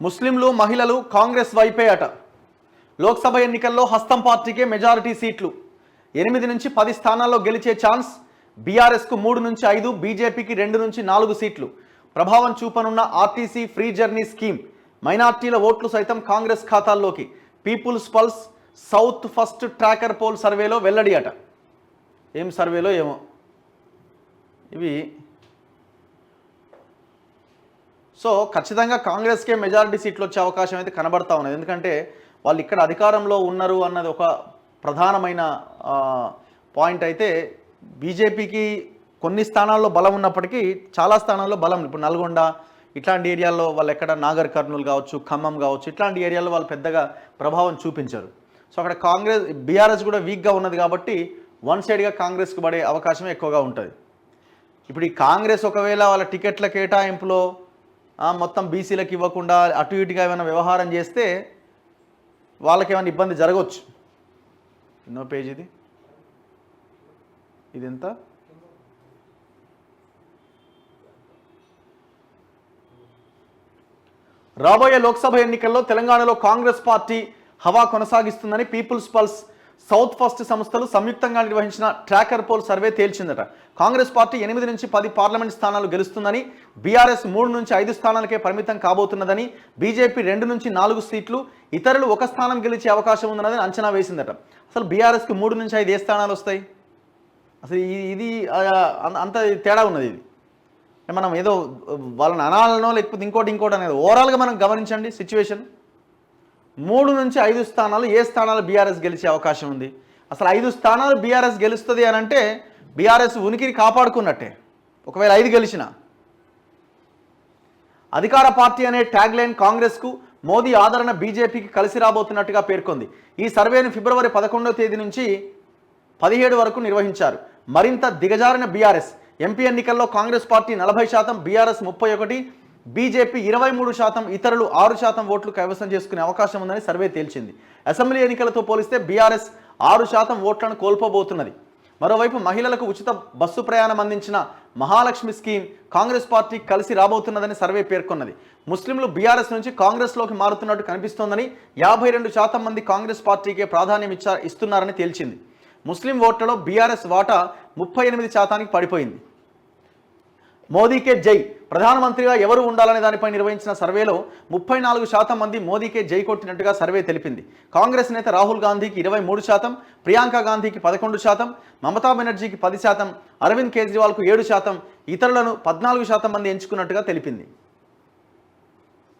ముస్లింలు మహిళలు కాంగ్రెస్ వైపే అట. లోక్సభ ఎన్నికల్లో హస్తం పార్టీకే మెజారిటీ సీట్లు. 8 నుంచి 10 స్థానాల్లో గెలిచే ఛాన్స్. బీఆర్ఎస్కు 3 నుంచి 5, బీజేపీకి 2 నుంచి 4 సీట్లు. ప్రభావం చూపనున్న ఆర్టీసీ ఫ్రీ జర్నీ స్కీమ్. మైనార్టీల ఓట్లు సైతం కాంగ్రెస్ ఖాతాల్లోకి. People's pulse south First tracker poll సర్వేలో వెల్లడి అట. ఏం సర్వేలో ఏమో ఇవి. సో ఖచ్చితంగా కాంగ్రెస్కే మెజారిటీ సీట్లు వచ్చే అవకాశం అయితే కనబడతా ఉన్నది. ఎందుకంటే వాళ్ళు ఇక్కడ అధికారంలో ఉన్నారు అన్నది ఒక ప్రధానమైన పాయింట్. అయితే బీజేపీకి కొన్ని స్థానాల్లో బలం ఉన్నప్పటికీ చాలా స్థానాల్లో బలం. ఇప్పుడు నల్గొండ ఇట్లాంటి ఏరియాల్లో వాళ్ళు ఎక్కడ నాగర్ కర్నూలు కావచ్చు, ఖమ్మం కావచ్చు, ఇట్లాంటి ఏరియాల్లో వాళ్ళు పెద్దగా ప్రభావం చూపించారు. సో అక్కడ బీఆర్ఎస్ కూడా వీక్గా ఉన్నది కాబట్టి వన్ సైడ్గా కాంగ్రెస్కి పడే అవకాశం ఎక్కువగా ఉంటుంది. ఇప్పుడు ఈ కాంగ్రెస్ ఒకవేళ వాళ్ళ టికెట్ల కేటాయింపులో మొత్తం బీసీలకు ఇవ్వకుండా అటు ఇటుగా ఏమైనా వ్యవహారం చేస్తే వాళ్ళకి ఏమైనా ఇబ్బంది జరగవచ్చు. ఎన్నో పేజ్ ఇది? ఇది ఎంత? రాబోయే లోక్సభ ఎన్నికల్లో తెలంగాణలో కాంగ్రెస్ పార్టీ హవా కొనసాగిస్తుందని పీపుల్స్ పల్స్ సౌత్ ఫస్ట్ సంస్థలు సంయుక్తంగా నిర్వహించిన ట్రాకర్ పోల్ సర్వే తేల్చిందట. కాంగ్రెస్ పార్టీ 8 నుంచి 10 పార్లమెంట్ స్థానాలు గెలుస్తుందని, బీఆర్ఎస్ 3 నుంచి 5 స్థానాలకే పరిమితం కాబోతున్నదని, బీజేపీ 2 నుంచి 4 సీట్లు, ఇతరులు 1 స్థానం గెలిచే అవకాశం ఉందన్నది అంచనా వేసిందట. అసలు బీఆర్ఎస్కి 3 నుంచి 5 ఏ స్థానాలు వస్తాయి? అసలు ఇది అంత తేడా ఉన్నది. ఇది మనం ఏదో వాళ్ళని అనాలనో లేకపోతే ఇంకోటి అనేది ఓవరాల్గా మనం గమనించండి సిచ్యువేషన్. 3 నుంచి 5 స్థానాలు ఏ స్థానాలు బీఆర్ఎస్ గెలిచే అవకాశం ఉంది? అసలు 5 స్థానాలు బీఆర్ఎస్ గెలుస్తుంది అని అంటే బీఆర్ఎస్ ఉనికిని కాపాడుకున్నట్టే. ఒకవేళ 5 గెలిచినా అధికార పార్టీ అనే ట్యాగ్ లైన్ కాంగ్రెస్కు, మోదీ ఆదరణ బీజేపీకి కలిసి రాబోతున్నట్టుగా పేర్కొంది. ఈ సర్వేను ఫిబ్రవరి 11వ తేదీ నుంచి 17 వరకు నిర్వహించారు. మరింత దిగజారిన బీఆర్ఎస్. ఎంపీ ఎన్నికల్లో కాంగ్రెస్ పార్టీ 40%, బీఆర్ఎస్ 31%, బీజేపీ 23%, ఇతరులు 6% ఓట్లు కైవసం చేసుకునే అవకాశం ఉందని సర్వే తేల్చింది. అసెంబ్లీ ఎన్నికలతో పోలిస్తే బీఆర్ఎస్ 6% ఓట్లను కోల్పోబోతున్నది. మరోవైపు మహిళలకు ఉచిత బస్సు ప్రయాణం అందించిన మహాలక్ష్మి స్కీమ్ కాంగ్రెస్ పార్టీ కలిసి రాబోతున్నదని సర్వే పేర్కొన్నది. ముస్లింలు బీఆర్ఎస్ నుంచి కాంగ్రెస్లోకి మారుతున్నట్టు కనిపిస్తోందని, 52% మంది కాంగ్రెస్ పార్టీకే ప్రాధాన్యం ఇస్తున్నారని తేల్చింది. ముస్లిం ఓట్లలో బీఆర్ఎస్ వాటా 38%కి పడిపోయింది. మోదీకే జై. ప్రధానమంత్రిగా ఎవరు ఉండాలనే దానిపై నిర్వహించిన సర్వేలో 34% మంది మోదీకే జై కొట్టినట్టుగా సర్వే తెలిపింది. కాంగ్రెస్ నేత రాహుల్ గాంధీకి 23%, ప్రియాంక గాంధీకి 11%, మమతా బెనర్జీకి 10%, అరవింద్ కేజ్రీవాల్కు 7%, ఇతరులను 14% మంది ఎంచుకున్నట్టుగా తెలిపింది.